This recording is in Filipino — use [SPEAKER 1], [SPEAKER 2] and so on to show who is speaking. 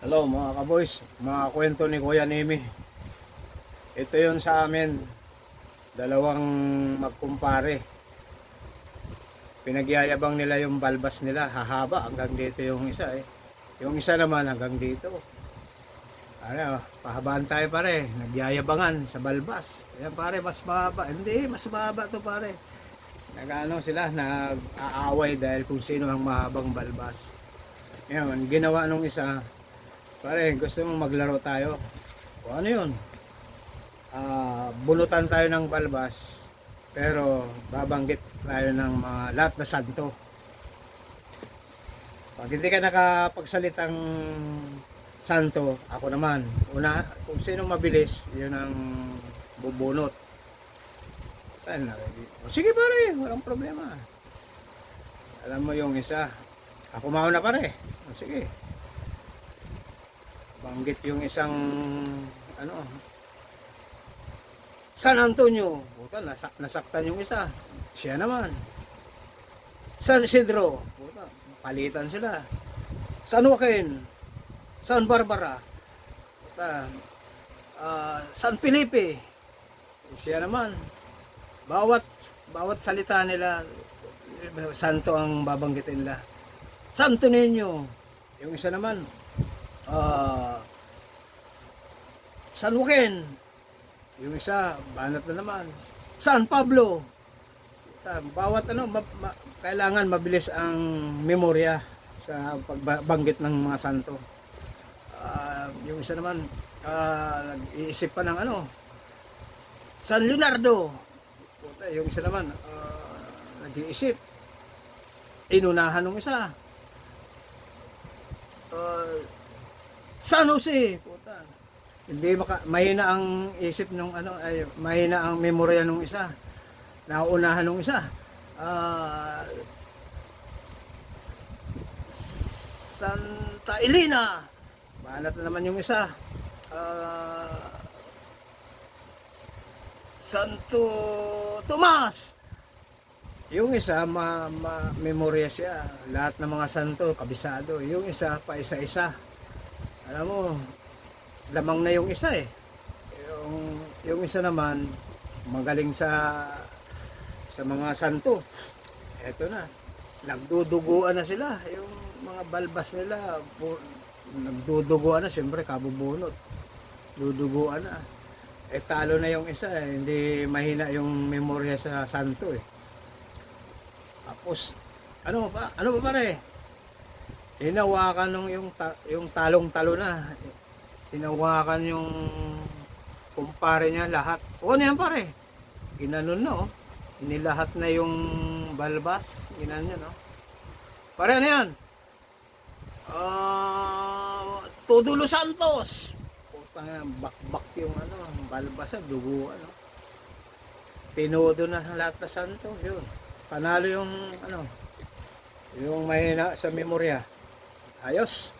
[SPEAKER 1] Hello mga kaboys, mga kwento ni Kuya Nemi. Ito yun sa amin, dalawang magkumpare. Pinagyayabang nila yung balbas nila, hahaba hanggang dito yung isa eh. Yung isa naman hanggang dito. Ano, pahabaan tayo pare, nagyayabangan sa balbas. Yan pare, mas mahaba. Hindi, mas mahaba to pare. Nag-ano sila, nag-aaway dahil kung sino ang mahabang balbas. Ngayon, ginawa nung isa, pare, gusto mong maglaro tayo. O ano yun? Bunutan tayo ng balbas. Pero babanggit tayo ng mga lahat na santo. Pag hindi ka nakapagsalitang santo, ako naman. Una, kung sino mabilis, yun ang bubunot. O, sige pare, walang problema. Alam mo yung isa, ako mauna pare. O, sige. Banggit yung isang ano, San Antonio. Puta, nasaktan yung isa. Siya naman. San Isidro. Puta, palitan sila. San Joaquin. San Barbara. Puta, San Felipe. Siya naman. Bawat salita nila, santo ang babanggitin nila. Santo Niño. Yung isa naman, San Joaquin. Yung isa, banat na naman. San Pablo. Bawat ano, kailangan mabilis ang memorya sa pagbanggit ng mga santo. Yung isa naman, nag-iisip pa ng ano, San Leonardo. Yung isa naman, nag-iisip. Inunahan ng isa. San Jose. Puta. Hindi mahina ang isip nung ano, ay mahina ang memorya nung isa. Nauunahan nung isa. Santa Elena. Banat na naman yung isa. Santo Tomas. Yung isa memorya siya. Lahat ng mga santo kabisado. Yung isa pa isa-isa. Alam mo, lamang na yung isa eh. Yung isa naman magaling sa mga santo. Eto na. Nagduduguan na sila. Yung mga balbas nila nagduduguan na, siyempre kabubunot. Duduguan na. Talo na yung isa eh. Hindi mahina yung memorya sa santo eh. Tapos ano pa pare? Hinawakan nung yung talong-talo na. Hinawakan yung kumpare niya lahat. O ano yan pare? Ginanon na oh. Nilahat na yung balbas. Ginanon niya no. Pare ano yan? Todo Los Santos. Putang bakbak yung ano, balbas sa dugo ano. Tinodo na lahat na santo. Yun. Panalo yung ano, yung mahina sa memorya. Ayos.